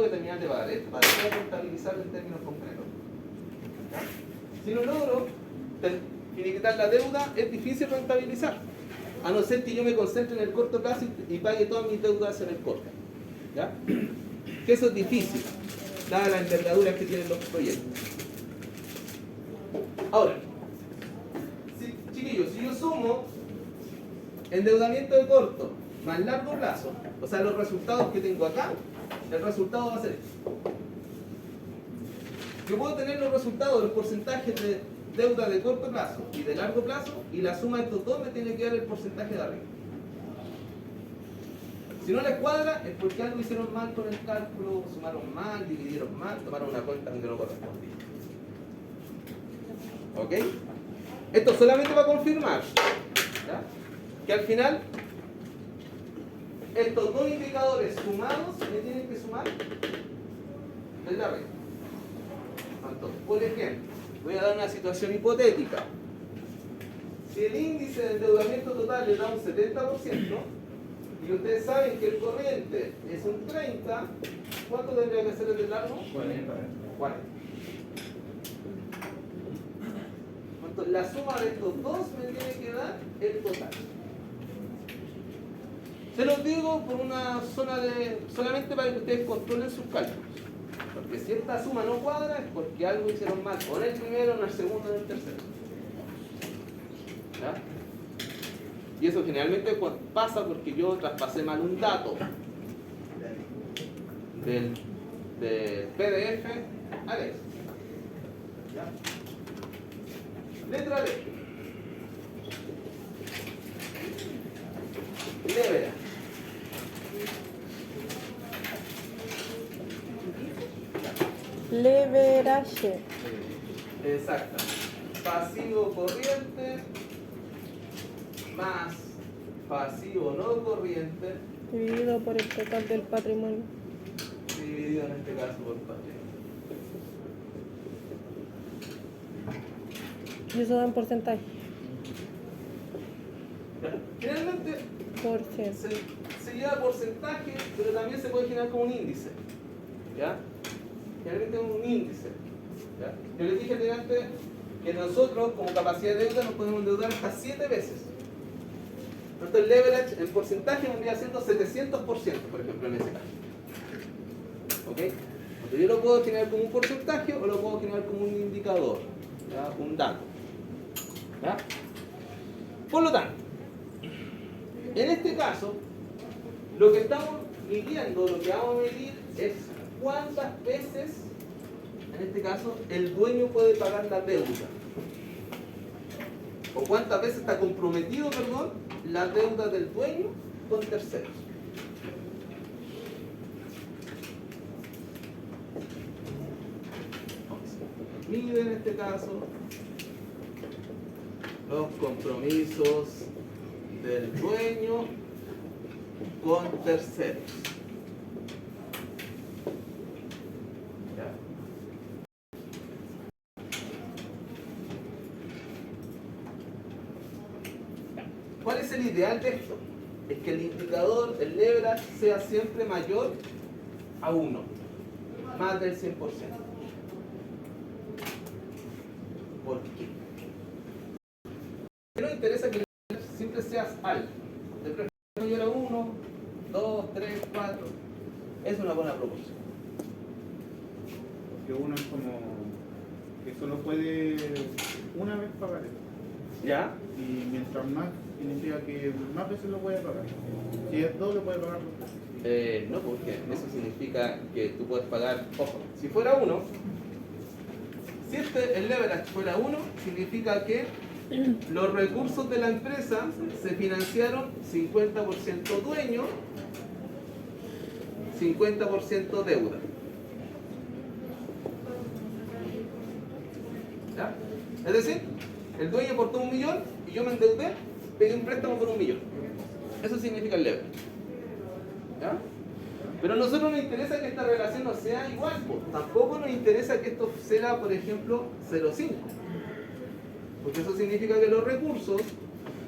a terminar de pagar esto para poder contabilizar en términos concretos. ¿Ya? Si no logro finiquitar la deuda, es difícil rentabilizar. A no ser que yo me concentre en el corto plazo y pague todas mis deudas en el corto. ¿Ya? Que eso es difícil, dada la envergadura que tienen los proyectos. Ahora, chiquillos, si yo sumo endeudamiento de corto más largo plazo, o sea, los resultados que tengo acá, el resultado va a ser esto. Yo puedo tener los resultados, los porcentajes de deuda de corto plazo y de largo plazo, y la suma de estos dos me tiene que dar el porcentaje de arriba. Si no les cuadra, es porque algo hicieron mal con el cálculo, sumaron mal, dividieron mal, tomaron una cuenta que no correspondía. ¿Ok? Esto solamente va a confirmar, ¿ya?, que al final estos dos indicadores sumados me tienen que sumar de la red. Entonces, por ejemplo, voy a dar una situación hipotética. Si el índice de endeudamiento total le da un 70%, y ustedes saben que el corriente es un 30%, ¿cuánto tendría que ser el de largo? 40. Entonces, la suma de estos dos me tiene que dar el total. Se los digo por una zona de... solamente para que ustedes controlen sus cálculos. Porque si esta suma no cuadra es porque algo hicieron mal, o en el primero, en el segundo, en el tercero. ¿Ya? Y eso generalmente pasa porque yo traspasé mal un dato del PDF al Excel. ¿Ya? Letra D. Leverage. Leverage. Exacto. Pasivo corriente más pasivo no corriente Dividido por el total del patrimonio. dividido en este caso por patrimonio. Y eso da un porcentaje. Generalmente Por cien. se lleva porcentaje, pero también se puede generar como un índice. ¿Ya? Generalmente es un índice. ¿Ya? Yo les dije antes que nosotros, como capacidad de deuda, nos podemos endeudar hasta 7 veces. Entonces el leverage en porcentaje vendría siendo 700%, por ejemplo, en ese caso. ¿Ok? Entonces yo lo puedo generar como un porcentaje o lo puedo generar como un indicador, ¿ya?, un dato. ¿Ya? Por lo tanto, en este caso, lo que estamos midiendo, lo que vamos a medir es cuántas veces, en este caso, el dueño puede pagar la deuda. O cuántas veces está comprometido, perdón, la deuda del dueño con terceros. Mide en este caso los compromisos del dueño con terceros. ¿Ya? ¿Cuál es el ideal de esto? Es que el indicador, el leverage, sea siempre mayor a 1, más del 100%. ¿Por qué? No nos interesa que el leverage siempre seas alto. De preferencia mayor a 1, 2, 3, 4. Es una buena proporción. Porque uno es como que solo puede una vez pagar esto. ¿Ya? Y mientras más, significa que más veces lo puede pagar. Si es dos, lo puede pagar dos veces. No, porque eso significa que tú puedes pagar, ojo, si fuera 1, si el leverage fuera 1, significa que los recursos de la empresa se financiaron 50% dueño, 50% deuda. ¿Ya? Es decir, el dueño aportó 1 millón y yo me endeudé, pedí un préstamo por 1 millón. Eso significa el leverage. ¿Ya? Pero a nosotros nos interesa que esta relación no sea igual, pues. Tampoco nos interesa que esto sea, por ejemplo, 0,5. Porque eso significa que los recursos,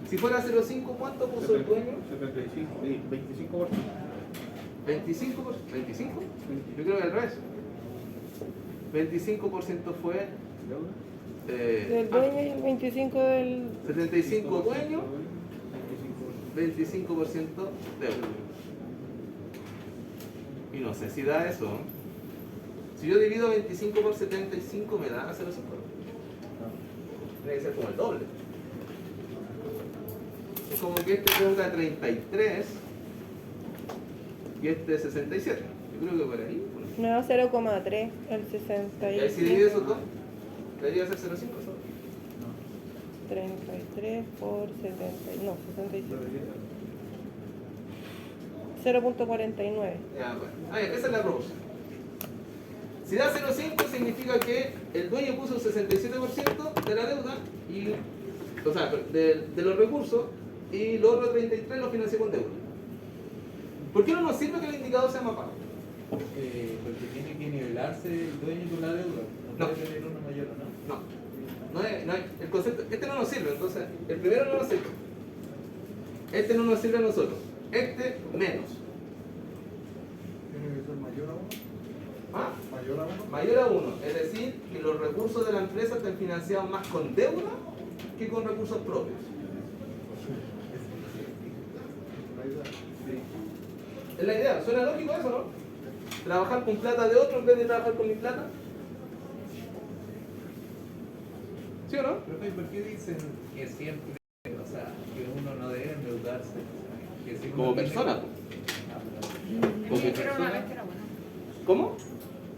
si fuera 0,5, ¿cuánto puso el dueño? 75, 25%. 25%, ¿25? Yo creo que al revés. 25% fue Del dueño y el 25 del... 75 dueño, 25% deuda. Y no sé si da eso. Si yo divido 25 por 75 me da 0,5. Tiene que ser como el doble. Es como que este tenga 33 y este 67. Yo creo que por ahí. Me da 0,3 el 60. Y ahí si divide esos dos, debería ser 0,5. 33 por 70. No, 67. 0,49. Ya, bueno. Esa es la proporción. Si da 0,5 significa que el dueño puso el 67% de la deuda, o sea, de los recursos, y los otros 33 los financió con deuda. ¿Por qué no nos sirve que el indicador sea más bajo? Porque tiene que nivelarse el dueño con la deuda. No puede tener uno mayor o no. No es el concepto, este no nos sirve, entonces el primero no nos sirve. Este no nos sirve a nosotros. Este menos. ¿Tiene que ser mayor a 1? ¿Ah? ¿Mayor a 1? Mayor a 1, es decir, que los recursos de la empresa estén financiados más con deuda que con recursos propios. Es la idea, suena lógico eso, ¿no? Trabajar con plata de otro en vez de trabajar con mi plata. ¿Sí o no? Profe, ¿por qué dicen que siempre, o sea, que uno no debe endeudarse? Que si uno Como tiene- persona. Me dijeron una vez que era bueno. ¿Cómo?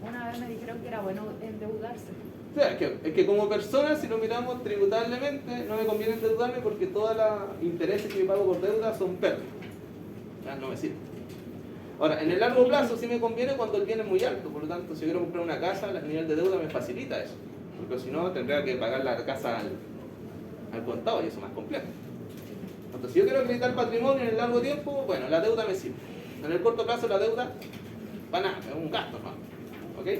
Una vez me dijeron que era bueno endeudarse. O sea, es que como persona, si lo miramos tributablemente, no me conviene endeudarme porque todos los intereses que yo pago por deuda son pérdidas. Ya no me sirve. Ahora, en el largo plazo sí me conviene cuando el bien es muy alto, por lo tanto, si yo quiero comprar una casa, el nivel de deuda me facilita eso, porque si no tendría que pagar la casa al contado y eso es más complejo. Entonces, si yo quiero acreditar patrimonio en el largo tiempo, bueno, la deuda me sirve. En el corto plazo la deuda, para nada, es un gasto, ¿no? ¿Ok?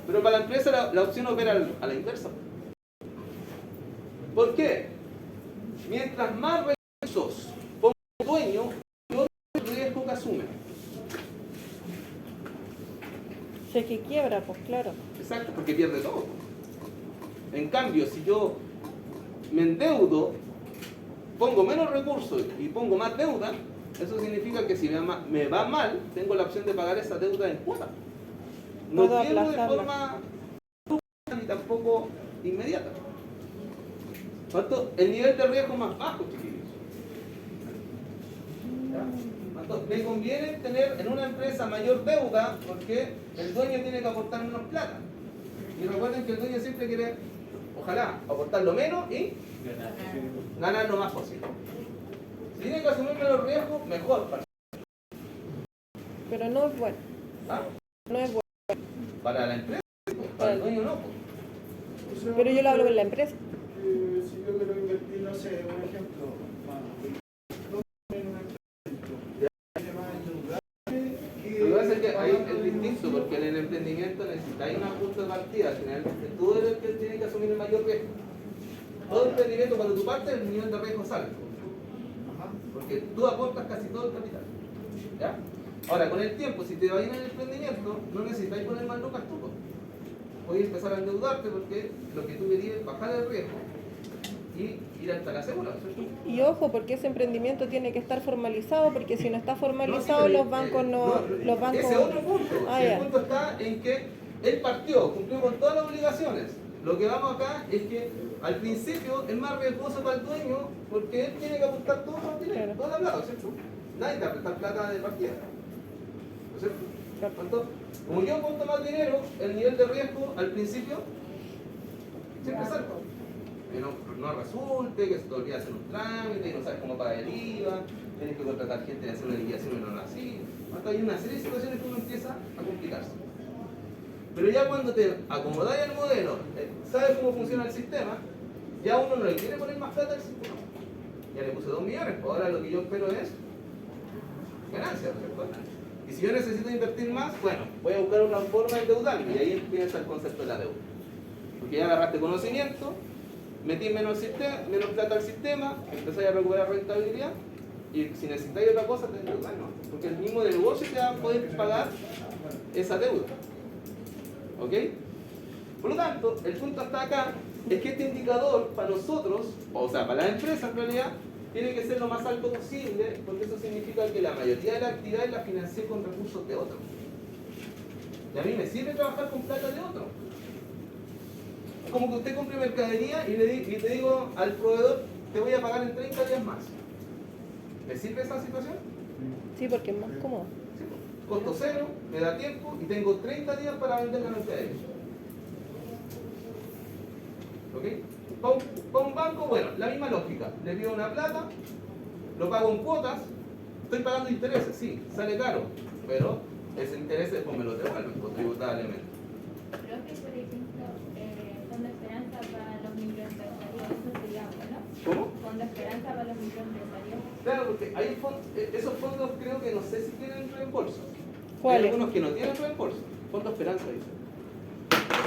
Pero para la empresa la opción opera a la inversa. ¿Por qué? Mientras más recursos ponga el dueño, mayor el riesgo que asume. Sé que quiebra, pues claro. Exacto, porque pierde todo. En cambio, si yo me endeudo, pongo menos recursos y pongo más deuda, eso significa que si me va mal, tengo la opción de pagar esa deuda en cuota. No Puedo pierdo de aplazarla. forma ni tampoco inmediata. Por tanto, el nivel de riesgo es más bajo, chiquillos. ¿Ya? Entonces, me conviene tener en una empresa mayor deuda porque el dueño tiene que aportar menos plata. Y recuerden que el dueño siempre quiere, ojalá, aportar lo menos y ganar lo más posible. Si tiene que asumir menos riesgo, mejor. Pero no es bueno. ¿Ah? No es bueno. Para la empresa, para el dueño no. Pero yo lo hablo con la empresa. Si yo quiero invertir, no sé, un ejemplo, en un emprendimiento, ¿tiene más endeudarme que- Lo que pasa es que ahí es distinto, porque en el emprendimiento necesitáis una punta de partida. Al final, tú eres el que tiene que asumir el mayor riesgo. Todo emprendimiento, cuando tú partes, el nivel de riesgo sale. Porque tú aportas casi todo el capital. ¿Ya? Ahora, con el tiempo, si te va bien en el emprendimiento, no necesitáis poner más lucas tú. Puedes empezar a endeudarte porque lo que tú querías es bajar el riesgo y ir hasta la segura. ¿Cierto? Y ojo, porque ese emprendimiento tiene que estar formalizado, porque si no está formalizado, No, sí, pero, los bancos los bancos... Ese es otro punto. Ah, El ya. punto está en que él partió, cumplió con todas las obligaciones. Lo que vamos acá es que al principio es más riesgoso para el dueño porque él tiene que aportar todo el dinero, Claro. toda la plata, ¿cierto? Nadie te va a prestar plata de partida. ¿No es cierto? Claro. Entonces, como yo aporto más dinero, el nivel de riesgo al principio siempre es alto. Que no resulte, que se te olvida hacer un trámite y no sabes cómo pagar el IVA, tienes que contratar gente y hacer una liquidación y no así. Hasta hay una serie de situaciones que uno empieza a complicarse. Pero ya cuando te acomodáis al modelo, sabes cómo funciona el sistema, ya uno no le quiere poner más plata al sistema. Ya le puse 2 millones, pues ahora lo que yo espero es ganancias, ¿cierto? Y si yo necesito invertir más, bueno, voy a buscar una forma de endeudarme y ahí empieza el concepto de la deuda. Porque ya agarraste conocimiento, metí menos plata al sistema, empezáis a recuperar rentabilidad Y si necesitáis otra cosa, te endeudáis, ¿no? Porque el mismo negocio te va a poder pagar esa deuda. ¿Ok? Por lo tanto, el punto hasta acá es que este indicador para nosotros, o sea, para las empresas en realidad, tiene que ser lo más alto posible, porque eso significa que la mayoría de las actividades las financié con recursos de otros. Y a mí me sirve trabajar con plata de otro. Es como que usted compre mercadería y te digo al proveedor, te voy a pagar en 30 días más. ¿Me sirve esa situación? Sí, porque es más cómodo. Sí, pues. Costo cero, me da tiempo y tengo 30 días para vender la mercadería. ¿Ok? Para un banco, bueno, la misma lógica. Le pido una plata, lo pago en cuotas, estoy pagando intereses, sí, sale caro, pero ese interés después me lo devuelven tributablemente. Creo que, por ejemplo, Fondo Esperanza para los microempresarios, eso sería bueno. ¿Cómo? Fondo Esperanza para los microempresarios. Claro, porque hay esos fondos creo que no sé si tienen reembolso. Hay ¿Cuáles? algunos que no tienen reembolso. Fondo Esperanza dice.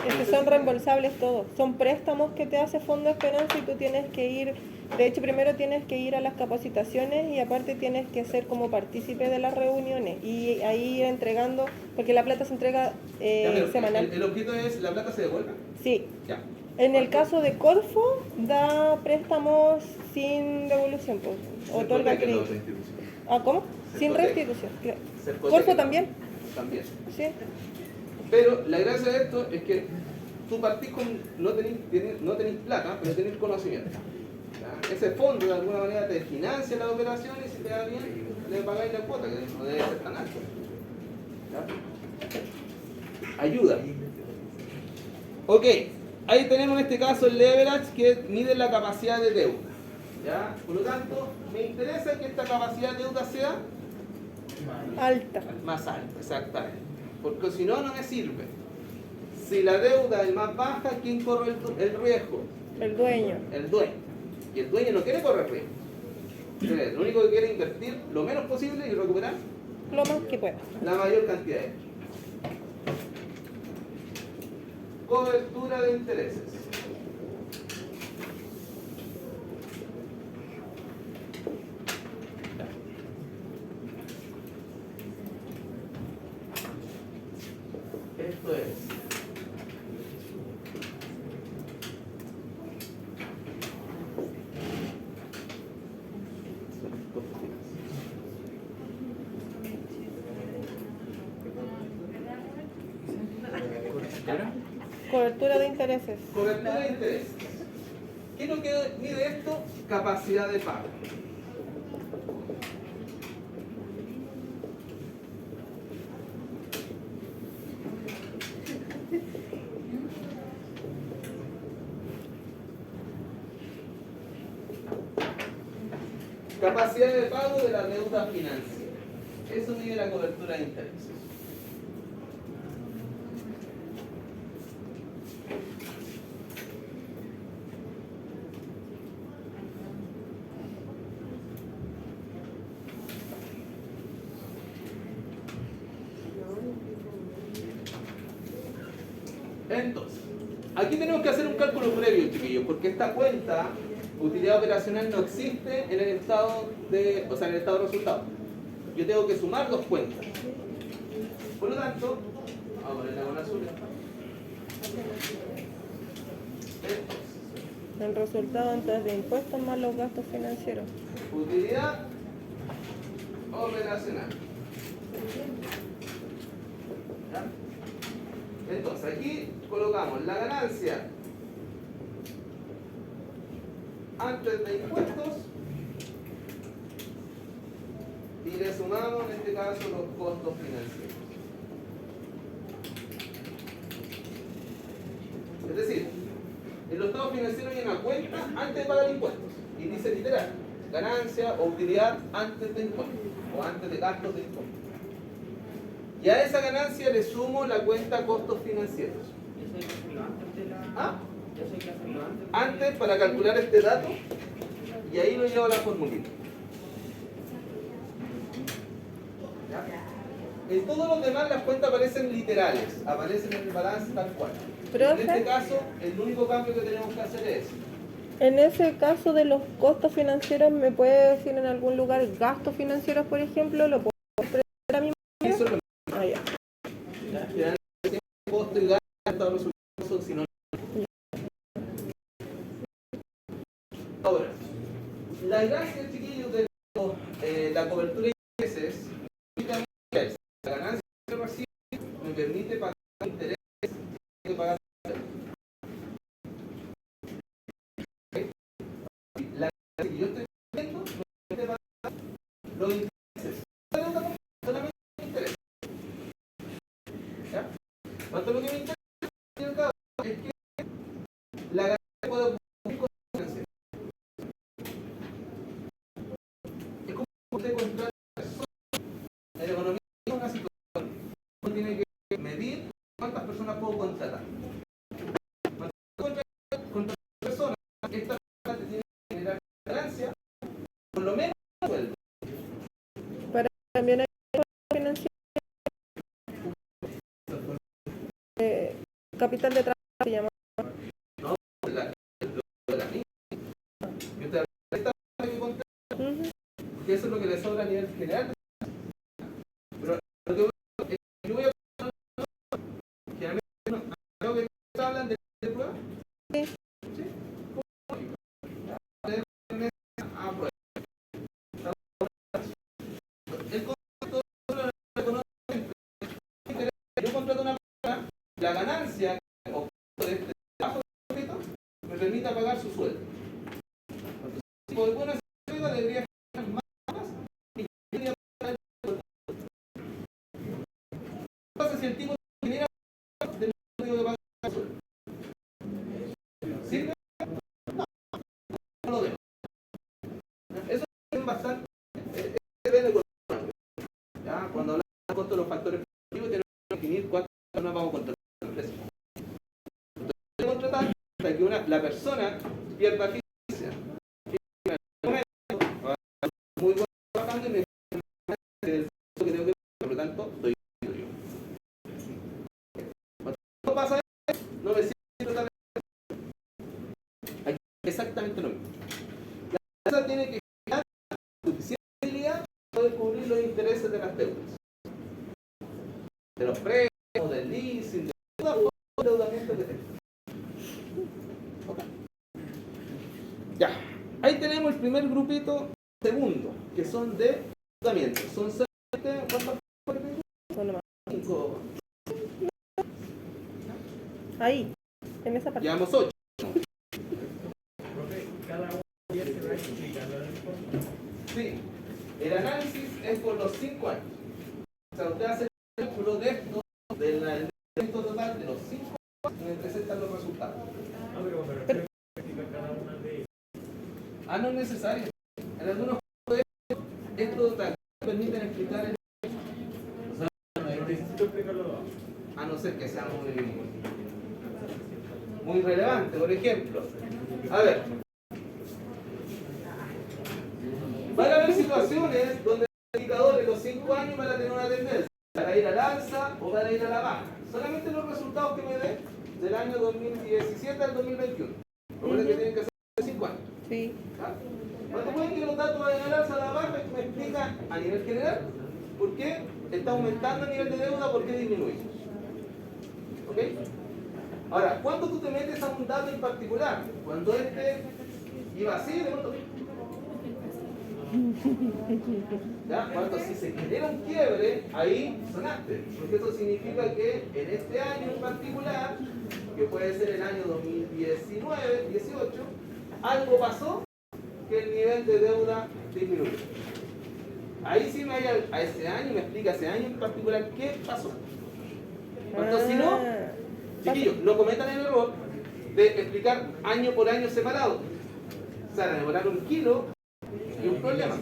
Es que son reembolsables todos. Son préstamos que te hace Fondo Esperanza y tú tienes que ir, de hecho primero tienes que ir a las capacitaciones y aparte tienes que ser como partícipe de las reuniones y ahí ir entregando, porque la plata se entrega Ya, pero semanal. el objeto es, ¿la plata se devuelve? Sí. Ya. En el caso de Corfo, da préstamos sin devolución, pues, otorga Cercotec es la crédito. otra institución. Ah, ¿cómo? Sin Cercotec. restitución, claro. Cercotec Corfo es la- también, También. sí. Pero la gracia de esto es que tú partís con, no tenés plata, pero tenés conocimiento. ¿Ya? Ese fondo de alguna manera te financia las operaciones y si te da bien, le pagáis la cuota, que no debe ser tan alto. ¿Ya? Ayuda. Ok, ahí tenemos en este caso el leverage que mide la capacidad de deuda. ¿Ya? Por lo tanto, me interesa que esta capacidad de deuda sea Alta. más alta, exactamente. Porque si no, no me sirve. Si la deuda es más baja, ¿quién corre el riesgo? El dueño. El dueño. Y el dueño no quiere correr riesgo. Entonces, lo único que quiere es invertir lo menos posible y recuperar Lo más que pueda. la mayor cantidad de ellos. Cobertura de intereses. Esto es Cobertura de intereses. cobertura de intereses. ¿Qué es lo que mide esto? Capacidad de pago. Capacidad de pago de la deuda financiera. Eso mide la cobertura de intereses. Entonces, aquí tenemos que hacer un cálculo previo, chiquillos, porque esta cuenta, utilidad operacional, no existe en el estado de, o sea, en el estado de resultados. Yo tengo que sumar dos cuentas. Por lo tanto, vamos a ponerla con azul. El resultado antes de impuestos más los gastos financieros. Utilidad operacional. ¿Ya? Entonces, aquí colocamos la ganancia antes de impuestos y le sumamos en este caso los costos financieros. Es decir, en los estados financieros hay una cuenta antes de pagar impuestos y dice literal, ganancia o utilidad antes de impuestos o antes de gastos de impuestos. Y a esa ganancia le sumo la cuenta costos financieros. ¿Ah? Antes para calcular este dato y ahí lo llevo a la formulita. ¿Ya? En todos los demás las cuentas aparecen literales, aparecen en el balance tal cual. Profe. En este caso, el único cambio que tenemos que hacer es En ese caso de los costos financieros, ¿me puede decir en algún lugar gastos financieros, por ejemplo? ¿Lo puedo presentar a mí? Eso es lo Ah, ya. que costo y gasto, los resultados son sinónimos. Ahora, la gracia, chiquillos, de la cobertura de intereses, la ganancia que recibo me permite pagar intereses que pagar. La gracia que yo estoy viendo me permite pagar los intereses. Solamente intereses. ¿Ya? ¿Cuánto es lo que me interesa? Es que la ganancia puede cumplir con la ganancia. Es como usted contrata personas. En la economía es una situación. Uno tiene que medir cuántas personas puedo contratar. Cuando contratas personas, esta persona te tiene que generar ganancia, por lo menos un sueldo. Para también hay financiero, capital de trabajo se llama. No, la misma. Yo te hablé de esta persona que contrata, Ujú. porque eso es lo que le sobra a nivel general. Pero lo que voy a es que yo voy a generalmente creo que hablan de prueba. Sí. ¿Sí? Ah, pues. El concepto yo contrato una persona, la ganancia o de este trabajo me permita pagar su sueldo. Entonces, si por buena sueldo debería ganar más y debería pagar el sueldo. ¿Qué pasa si el tipo genera de no que pagar el sueldo? ¿Sirve? No lo veo. Eso es bastante. Depende de ¿ya? Cuando hablamos de costo de los factores productivos, tenemos que definir cuántas personas vamos a contratar en la empresa. Entonces, contratar hasta que la persona pierda eficiencia. Muy bueno trabajando y me el que tengo que por lo tanto, estoy yo. Cuando no pasa eso, no me siento tan. Aquí exactamente lo mismo. La empresa tiene que generar suficiente utilidad para poder cubrir los intereses de las deudas. De los préstamos, del leasing, de todo el endeudamiento que tenga. Okay. Ya, ahí tenemos el primer grupito, segundo, que son de endeudamiento. Son solamente, ¿cuántas? Uno más. 5. Ahí, en esa parte. Llevamos 8. Cada uno ya se va explicando en el fondo. Sí, el análisis es por los 5 años. O sea, usted hace el cálculo de esto, del endeudamiento total de los 5 años, y me presentan los resultados. No, pero me refiero a explicar cada una de ellas. Ah, no es necesario. En algunos casos esto también permiten explicar el... No necesito explicarlo todo. A no ser que sea muy relevante. Por ejemplo, a ver, van a haber situaciones donde el indicador de los 5 años van a tener una tendencia para ir al alza o para ir a la baja. Solamente los resultados que me den del año 2017 al 2021. Recuerden que tienen que ser de 5 años. Sí. ¿Ya? Cuando pueden que los datos vayan al alza o a la baja, me explica a nivel general por qué está aumentando el nivel de deuda, por qué disminuye. ¿Ok? Ahora, ¿cuándo tú te metes a un dato en particular? Cuando este iba así, de pronto. ¿Ya? Cuando si se genera un quiebre, ahí sonaste. Porque eso significa que en este año en particular, que puede ser el año 2019, 18, algo pasó que el nivel de deuda disminuyó. Ahí sí me vaya a ese año, me explica ese año en particular qué pasó. Entonces, si no, chiquillos, no cometan el error de explicar año por año separado. O sea, demorar un kilo y un problema.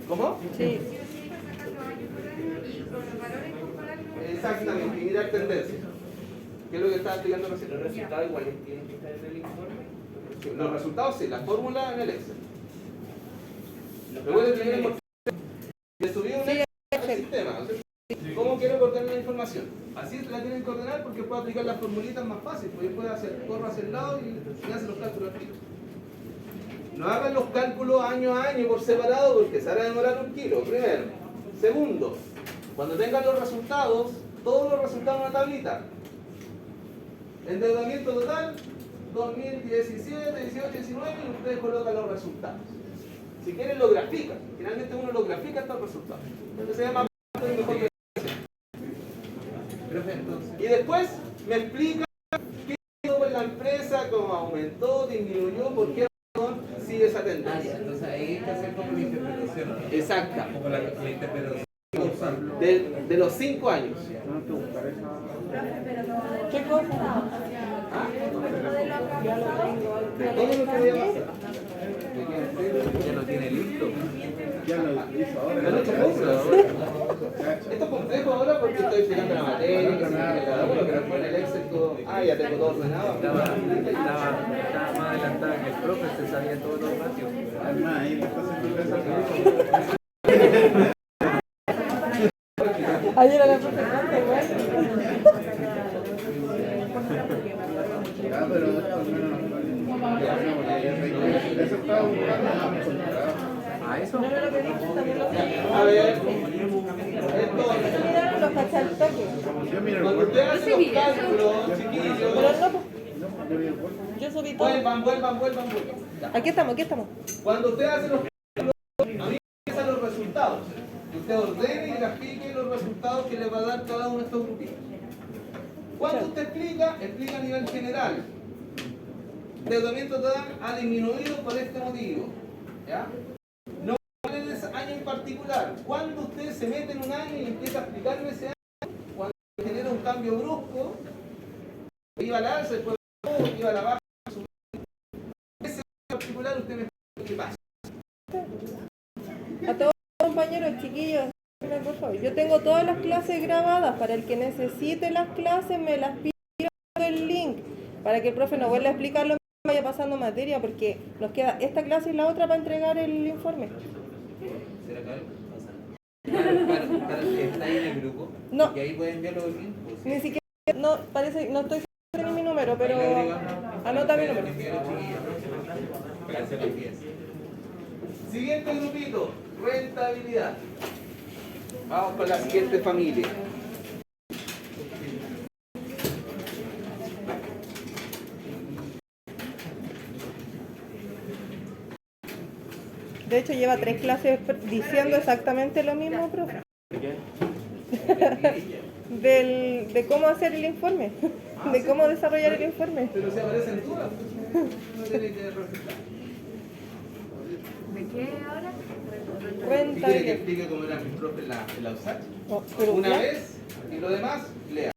¿Cómo? Sí. Exactamente, y mirar tendencias. ¿Qué es lo que estaba explicando recién? Los resultados iguales tienen que estar en el informe. Los resultados sí, la fórmula en el Excel. Recuerden que tenemos que subir un Sí, Excel al Excel. sistema. O sea, ¿Cómo quiero que ordenen la información? Así la tienen que ordenar porque puedo aplicar las formulitas más fácil, porque yo puedo hacer, corro hacia el lado y hacen los cálculos aquí. No hagan los cálculos año a año por separado porque se van a demorar un kilo, primero. Segundo, cuando tengan los resultados, todos los resultados en una tablita. Endeudamiento total, 2017, 18, 19 y ustedes colocan los resultados. Si quieren lo grafican, finalmente uno lo grafica hasta el resultado. Entonces se llama mejor. Y después me explica qué hizo con la empresa, cómo aumentó, disminuyó, por qué razón sigue esa tendencia. Entonces ahí hay que hacer como la interpretación, ¿no? Exacta. Como la interpretación. De los 5 años. ¿Qué cosa? Todo lo que voy a pasar. Ya lo tiene listo. Ya lo hizo ahora. Ya lo he hecho mucho. Esto es complejo ahora porque estoy explicando la materia, que se cada uno, pero después en el Excel todo. Ah, ya tengo todo ordenado. Estaba más adelantada que el profe, se sabía todo lo rápido. Además, ahí las cosas que empiezan Ayer a la profesora, Ah, pero esto al menos eso estaba buscando. ¿A eso? A ver, entonces, los cachai al toque. Yo miro el cuando cuerpo. usted hace los cálculos, chiquillos, Pero no, pues, Yo miro el cuerpo. yo subí todo. vuelvan. Ya. Aquí estamos, aquí estamos. Cuando usted hace los cálculos, a mí me empiezan los resultados. Y usted ordene y grafique los resultados que le va a dar cada uno de estos grupitos. Cuando usted explica a nivel general. Endeudamiento total ha disminuido por este motivo. ¿Ya? No en ese año en particular. Cuando usted se mete en un año y empieza a explicarme ese año, cuando genera un cambio brusco, iba al alza, después iba a la baja, ese año en particular usted me explica qué pasa. A todos los compañeros, chiquillos, por favor. Yo tengo todas las clases grabadas. Para el que necesite las clases, me las pide el link. Para que el profe nos vuelva a explicarlo, vaya pasando materia, porque nos queda esta clase y la otra para entregar el informe. ¿Será que está ahí en el grupo? No. Y ahí pueden enviar los links. Pues, Ni siquiera, no, parece, no estoy segura de mi número, pero anota mi número. Para hacer los 10. Siguiente grupito, rentabilidad. Vamos con la siguiente familia. De hecho, lleva 3 clases diciendo exactamente lo mismo, profe. De cómo hacer el informe, de cómo desarrollar el informe. Pero si aparecen dudas, no tiene que reflejar. ¿De qué ahora? ¿Y quiere que Rentabilidad. explique cómo era mi profe en la USACH? Oh, pero Una ya, vez y lo demás, lea.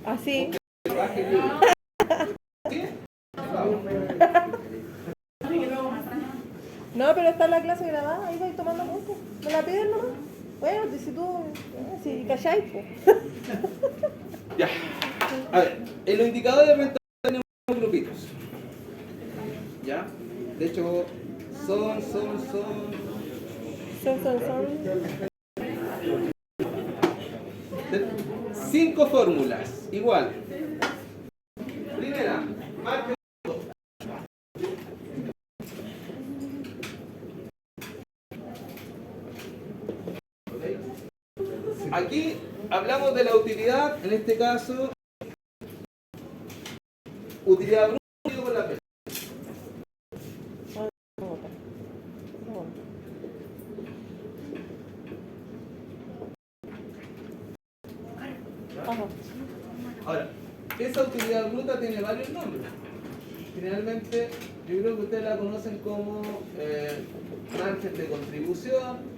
así. Baje el libro. ¿Sí? Vamos. No, pero está la clase grabada, ahí vais tomando puntos. ¿Me la piden nomás? Bueno, si tú, si calláis, pues. Ya. A ver, en los indicadores de rentabilidad tenemos grupitos. ¿Ya? De hecho, son. Son. 5 fórmulas, igual. Primera, margen. Aquí hablamos de la utilidad, en este caso, utilidad bruta con la P. Ajá. Ahora, esa utilidad bruta tiene varios nombres. Generalmente, yo creo que ustedes la conocen como margen de contribución.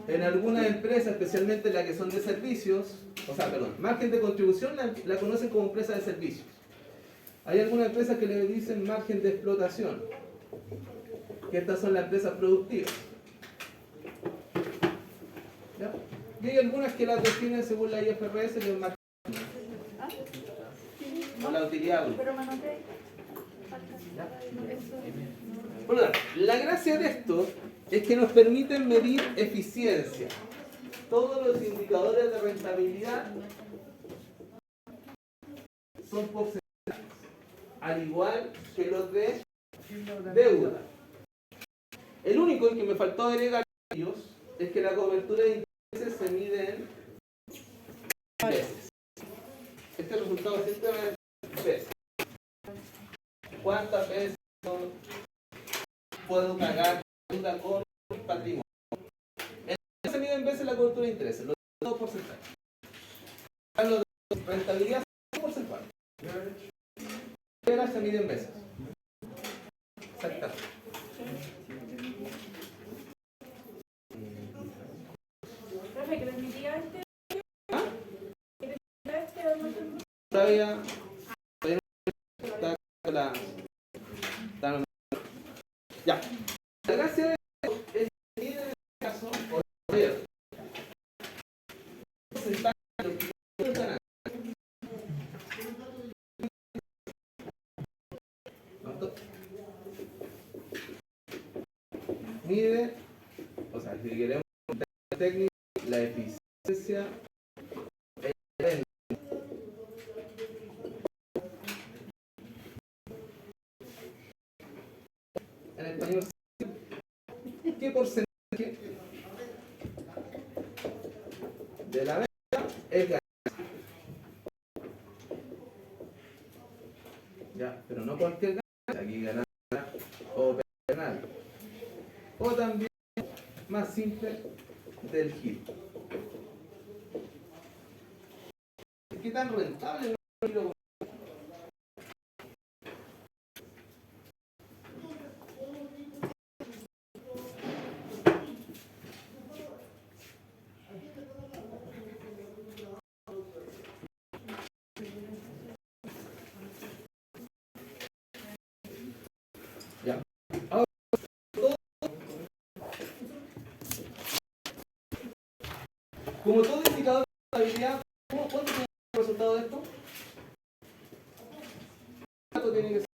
En algunas empresas, especialmente las que son de servicios, margen de contribución la conocen como empresa de servicios. Hay algunas empresas que le dicen margen de explotación, que estas son las empresas productivas. ¿Ya? Y hay algunas que las definen según la IFRS, que es margen o la utilidad bruta. Pero me anoté. ¿Ya? Por lo tanto, la gracia de esto es que nos permiten medir eficiencia. Todos los indicadores de rentabilidad son porcentajes, al igual que los de deuda. El único en que me faltó agregar a ellos es que la cobertura de intereses se mide en veces. Este resultado siempre va en veces. ¿Cuántas veces puedo pagar deuda con patrimonio? Se mide en veces la cobertura de intereses, los dos porcentajes. Los de rentabilidad son porcentajes. Ahora se mide en veces. Exactamente. Profe, que permitía este. ¿Ah? Que permitía este o no. Todavía está la... Ya. La gracia de esto es que en este caso, o ver, porcentaje de lo que yo gané. ¿Cuánto? Mide, o sea, si queremos técnica, la eficiencia en español. ¿Qué porcentaje de la venta es ganancia? Ya, pero no cualquier ganancia, aquí ganancia operacional. O también, más simple, del giro. ¿Qué tan rentable es el giro? Ya. Ahora, como todo indicador de rentabilidad, ¿cuánto tiene el resultado de esto? ¿Cuánto tiene que ser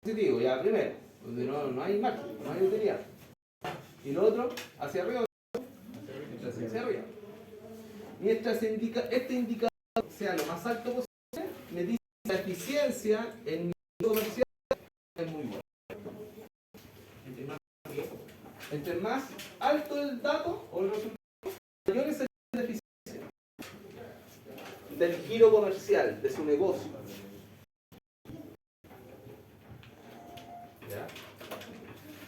positivo? Ya, primero, donde no hay margen, no hay utilidad. Y lo otro, hacia arriba, hacia arriba. Mientras este indicador sea lo más alto posible, me dice que la eficiencia en mi comercial es muy buena. Entre más alto el dato o el resultado, mayor es la eficiencia del giro comercial, de su negocio. ¿Ya?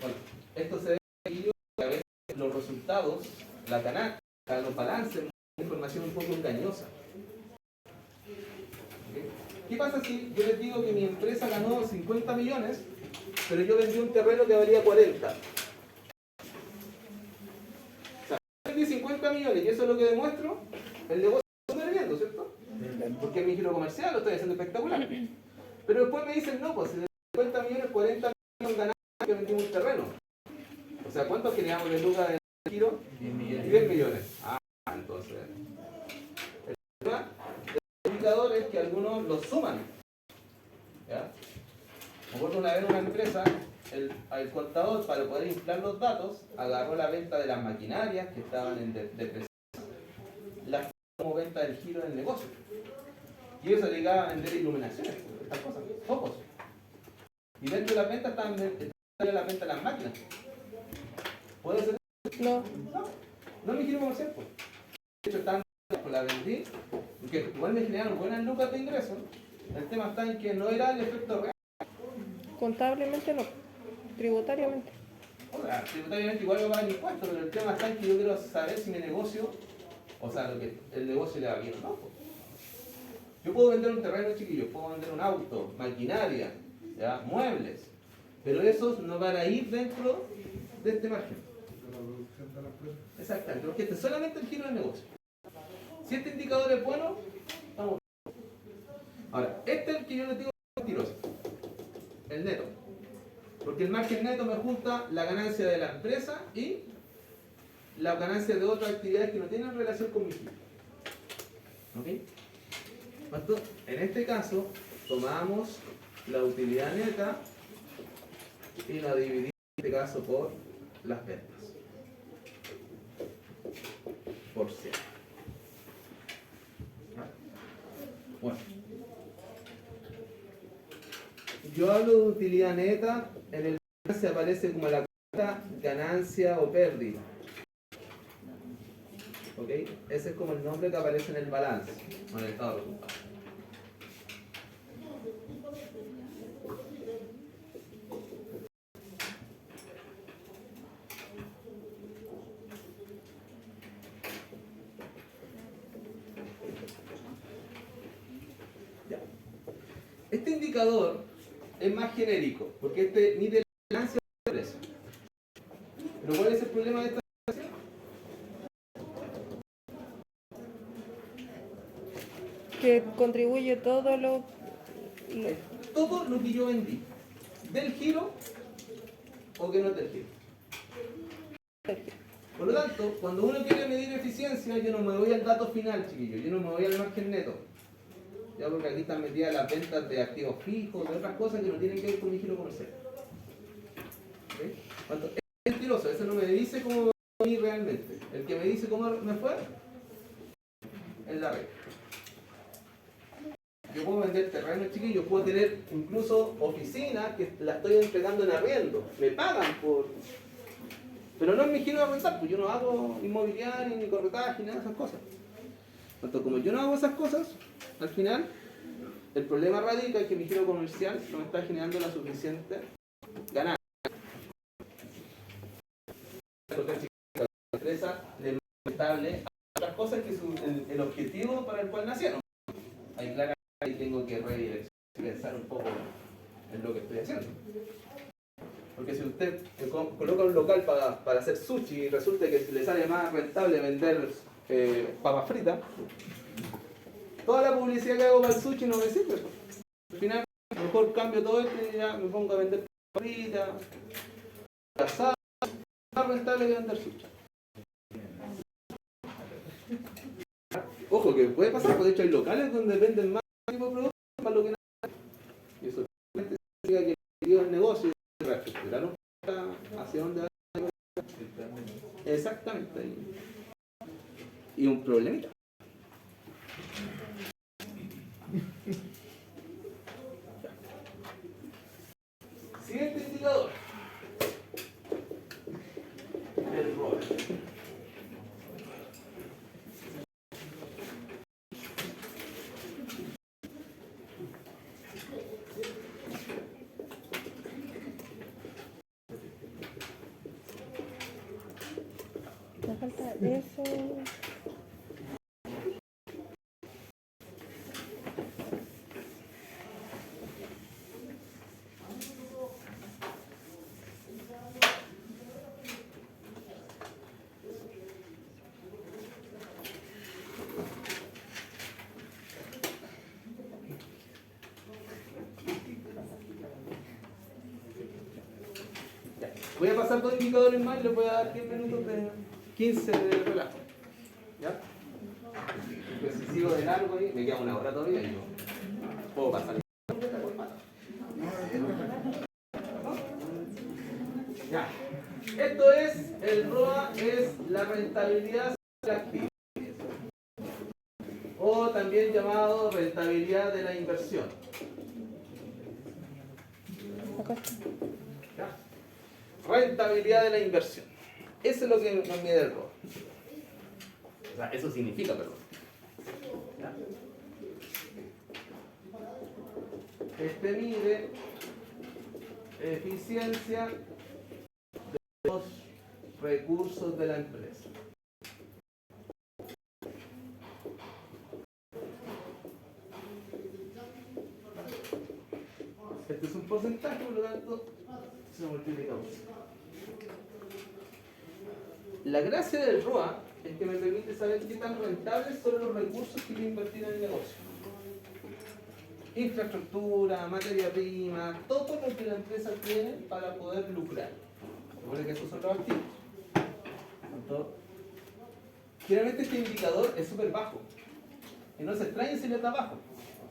Bueno, esto se ve aquí que a veces los resultados, la canasta, los balances, información un poco engañosa. ¿Okay? ¿Qué pasa si yo les digo que mi empresa ganó 50 millones, pero yo vendí un terreno que valía 40? O sea, yo vendí 50 millones y eso es lo que demuestro, el negocio está perdiendo, ¿cierto? Porque mi giro comercial lo estoy haciendo espectacular. Pero después me dicen, no, pues de 50 millones, 40 millones ganados que vendimos un terreno. O sea, ¿cuánto generamos de lucas de giro? 10 millones. Ah, entonces. El problema del indicador es que algunos los suman. ¿Ya? Me acuerdo una vez en una empresa, el contador, para poder inflar los datos, agarró la venta de las maquinarias que estaban en depresión, las como venta del giro del negocio. Y ellos se dedicaban a vender iluminaciones, estas cosas, focos. Y dentro de las ventas estaban la venta de las máquinas. ¿Puede ser? No. No me giro comercial, pues. De hecho, la vendí, porque igual me generaron buenas lucas de ingresos. El tema está en que no era el efecto real. Contablemente no. Tributariamente. O sea, tributariamente igual me pagan impuestos, pero el tema está en que yo quiero saber si mi negocio, o sea, lo que el negocio le va bien o no. Pues. Yo puedo vender un terreno, chiquillos, puedo vender un auto, maquinaria, ¿ya? Muebles, pero esos no van a ir dentro de este margen. Exactamente, porque este es solamente el giro del negocio. Si este indicador es bueno, vamos. Ahora, este es el que yo les digo mentiroso, el neto. Porque el margen neto me junta la ganancia de la empresa y la ganancia de otras actividades que no tienen relación con mi giro. ¿Ok? Entonces, en este caso, tomamos la utilidad neta y nos dividimos en este caso por las ventas. Por 100. Bueno. Yo hablo de utilidad neta, en el balance aparece como la cuenta ganancia o pérdida. ¿Ok? Ese es como el nombre que aparece en el balance, o en el estado de resultados. Ya. Este indicador es más genérico, porque este mide la ganancia o la empresa. Pero ¿cuál es el problema de esta situación? Que contribuye todo Todo lo que yo vendí, del giro o que no es del giro. Por lo tanto, cuando uno quiere medir eficiencia, yo no me voy al dato final, chiquillos, yo no me voy al margen neto. Ya, porque aquí están metidas las ventas de activos fijos, de otras cosas que no tienen que ver con mi giro comercial. ¿Okay? Cuanto es mentiroso, eso no me dice cómo me ir realmente. El que me dice cómo me fue es la regla. Yo puedo vender terrenos, chiquillos, puedo tener incluso oficinas que la estoy entregando en arriendo. Me pagan por... Pero no es mi giro de rentar, pues yo no hago inmobiliario, ni corretaje, ni nada de esas cosas. Tanto como yo no hago esas cosas, al final, el problema radica en que mi giro comercial no me está generando la suficiente ganancia. Porque la empresa le es rentable a otras cosas que es el objetivo para el cual nacieron. Ahí claramente tengo que pensar un poco en lo que estoy haciendo. Porque si usted coloca un local para hacer sushi y resulta que le sale más rentable vender papas fritas, toda la publicidad que hago para el sushi no me sirve. Al final, mejor cambio todo esto y ya me pongo a vender papas fritas, asado, más rentable que vender sushi. Ojo, que puede pasar, porque de hecho hay locales donde venden más tipo de productos para lo que nada. Y eso significa que el negocio se reestructuraron hacia dónde va. Exactamente. Y un problemita. Siguiente indicador. El ROA. Me falta eso. Ya. Voy a pasar dos indicadores más y les voy a dar 10 minutos de 15 de relajo. ¿Ya? Pues si sigo de largo ahí, me queda una hora todavía y yo puedo pasar. Ya. Esto es, el ROA es la rentabilidad activa, o también llamado rentabilidad de la inversión. ¿Ya? Rentabilidad de la inversión. Eso es lo que nos mide el ROA. O sea, eso significa, perdón. ¿Ya? Este mide eficiencia de los recursos de la empresa. Este es un porcentaje, por lo tanto, se multiplica por 100. La gracia del ROA es que me permite saber qué tan rentables son los recursos que voy a invertir en el negocio. Infraestructura, materia prima, todo lo que la empresa tiene para poder lucrar. Recuerden que esos son los activos. Entonces, generalmente este indicador es súper bajo. Y no se extrañen si le da bajo.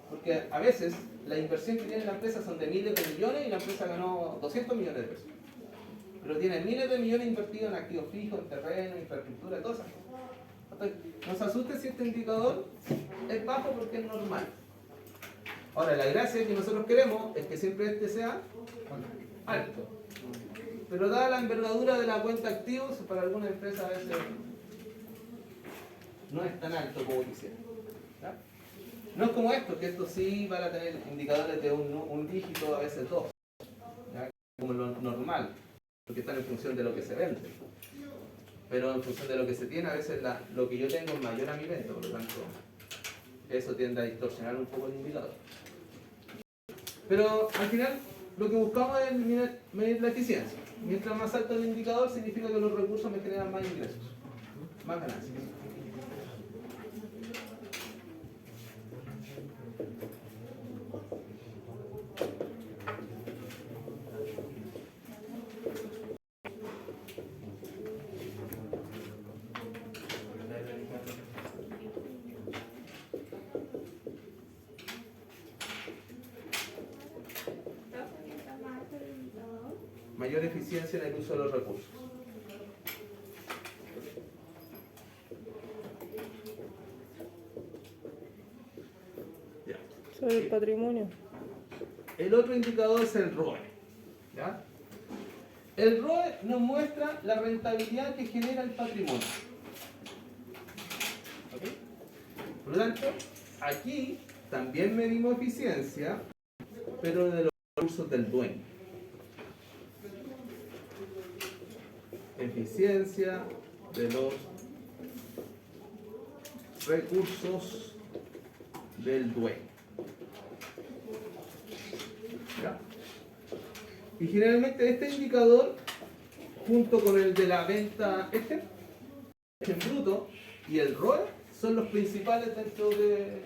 Porque a veces la inversión que tiene la empresa son de miles de millones y la empresa ganó 200 millones de pesos. Pero tiene miles de millones invertidos en activos fijos, en terreno, infraestructura, todas esas cosas. Entonces, no se asuste si este indicador es bajo porque es normal. Ahora, la gracia que nosotros queremos es que siempre este sea alto. Pero dada la envergadura de la cuenta activos, para algunas empresas a veces no es tan alto como quisiera. ¿Ya? No es como esto, que estos sí van a tener indicadores de un dígito, a veces dos. ¿Ya? Como lo normal, porque están en función de lo que se vende. Pero en función de lo que se tiene, a veces lo que yo tengo es mayor a mi venta, por lo tanto, eso tiende a distorsionar un poco el indicador. Pero al final, lo que buscamos es medir la eficiencia. Mientras más alto el indicador, significa que los recursos me generan más ingresos, más ganancias. Mayor eficiencia en el uso de los recursos. Ya. Sobre el patrimonio. El otro indicador es el ROE. ¿Ya? El ROE nos muestra la rentabilidad que genera el patrimonio. ¿Ok? Por lo tanto, aquí también medimos eficiencia, pero de los recursos del dueño. Eficiencia de los recursos del dueño. ¿Ya? Y generalmente este indicador, junto con el de la venta en bruto y el ROE, son los principales dentro de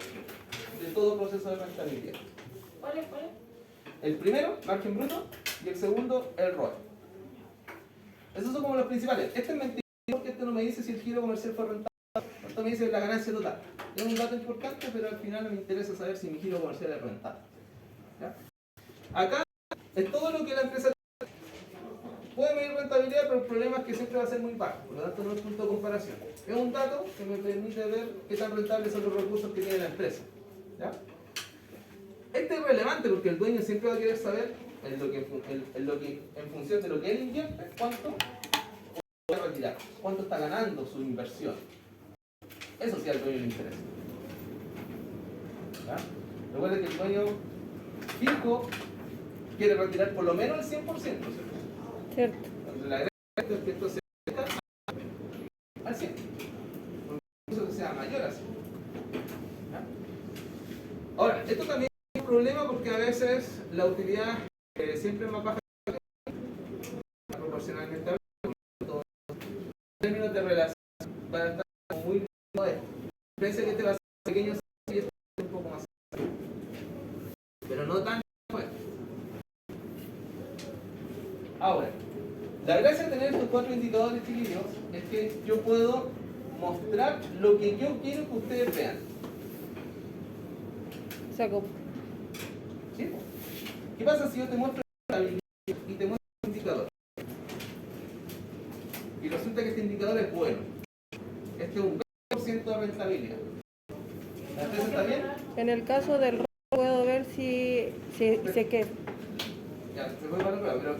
todo proceso de rentabilidad. ¿Cuál es? El primero, margen bruto, y el segundo, el ROE. Esos son como los principales. Este es mentira porque este no me dice si el giro comercial fue rentable. Esto me dice la ganancia total. Es un dato importante, pero al final no me interesa saber si mi giro comercial es rentable. ¿Ya? Acá es todo lo que la empresa puede medir rentabilidad, pero el problema es que siempre va a ser muy bajo. Por lo tanto, no es punto de comparación. Es un dato que me permite ver qué tan rentables son los recursos que tiene la empresa. ¿Ya? Este es relevante porque el dueño siempre va a querer saber en función de lo que él invierte, cuánto puede retirar, cuánto está ganando su inversión. Eso sí al dueño le interesa. ¿Ya? Recuerden que el dueño fijo quiere retirar por lo menos el 100%, ¿cierto? Cierto. La gracia es que esto se al 100%. Eso que sea mayor al 100%. ¿Ya? Ahora, esto también es un problema porque a veces la utilidad siempre es más baja proporcionalmente hablando. En términos de relación van a estar muy modestos. Piensa que este va a ser pequeño y este es un poco más, pero no tan bueno. Ahora, la gracia de tener estos cuatro indicadores chiquillos es que yo puedo mostrar lo que yo quiero que ustedes vean. Saco. ¿Sí? ¿Qué pasa si yo te muestro la habilidad y te muestro un indicador? Y resulta que este indicador es bueno. Este es un 20% de rentabilidad. ¿La empresa está bien? En el caso del ROE puedo ver si que Ya, se puede valorar, pero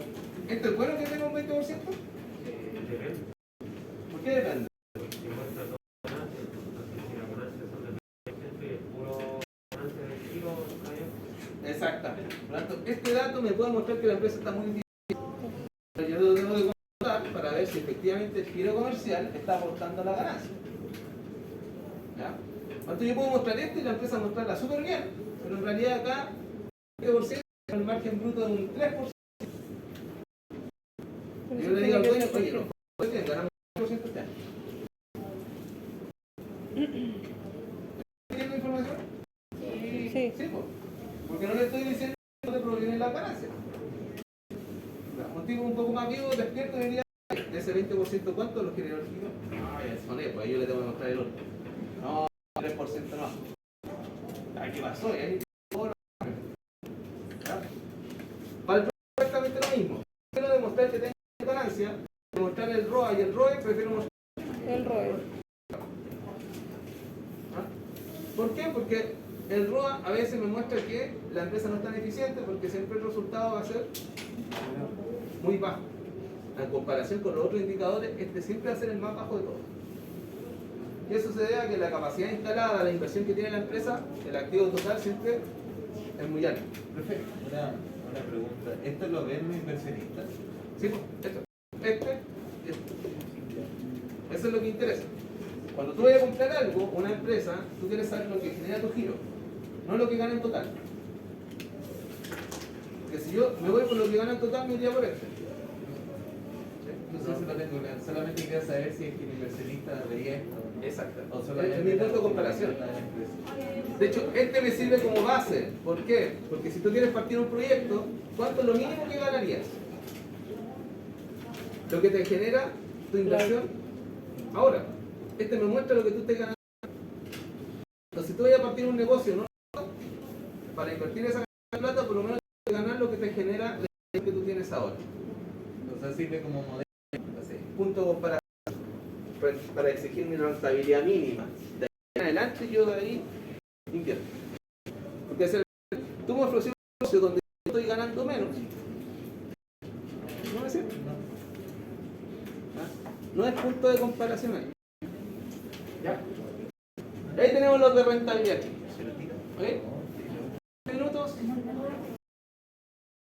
¿esto es bueno que tenga un 20%? ¿Por qué depende? Exactamente. Por lo tanto, este dato me puede mostrar que la empresa está muy bien. Pero yo lo tengo que contar para ver si efectivamente el giro comercial está aportando a la ganancia. ¿Ya? Entonces yo puedo mostrar esto y la empresa mostrarla súper bien, pero en realidad acá el 20% es el margen bruto de un 3%. Y yo le digo al dueño, oye, no, ganamos 3% este año. ¿Tienes la información? sí. Sí, pues. Porque no le estoy diciendo que no te proviene la ganancia. Un tipo un poco más vivo, despierto, diría, de ese 20%, ¿cuánto lo generó el giro? Ay, son pues yo le tengo que mostrar el otro. No, 3% no. Ay, ¿qué pasó? ganancia, de mostrar el ROA y el ROE, prefiero mostrar El ROE. ¿ah? ¿Por qué? Porque el ROA a veces me muestra que la empresa no es tan eficiente porque siempre el resultado va a ser muy bajo. En comparación con los otros indicadores, este siempre va a ser el más bajo de todos. Y eso se debe a que la capacidad instalada, la inversión que tiene la empresa, el activo total siempre es muy alto. Profe, una pregunta. ¿Esto lo ven los inversionistas? ¿Sí? Esto. Este. Eso es lo que interesa. Cuando tú vayas a comprar algo, una empresa, tú quieres saber lo que genera tu giro, no lo que gana en total. Porque si yo me voy por lo que gana en total, me iría por este. No sé si lo tengo claro. Solamente quería saber si es que el inversionista veía esto. Exacto. O Es solamente mi punto de comparación. la empresa. De hecho, este me sirve como base. ¿Por qué? Porque si tú quieres partir un proyecto, ¿cuánto es lo mínimo que ganarías? Lo que te genera tu inversión. Ahora, este me muestra lo que tú estés ganando. Entonces, si tú vas a partir un negocio, ¿no? Para invertir esa plata, por lo menos tienes que ganar lo que te genera la inversión que tú tienes ahora. O sea, sirve como modelo. Así, punto de comparación. Para exigir mi rentabilidad mínima. De ahí en adelante, yo de ahí invierto. Porque tú me ofreces un negocio donde yo estoy ganando menos. ¿No me sirve? No es punto de comparación ahí. ¿Ya? Ahí tenemos los de rentabilidad. ¿Ok?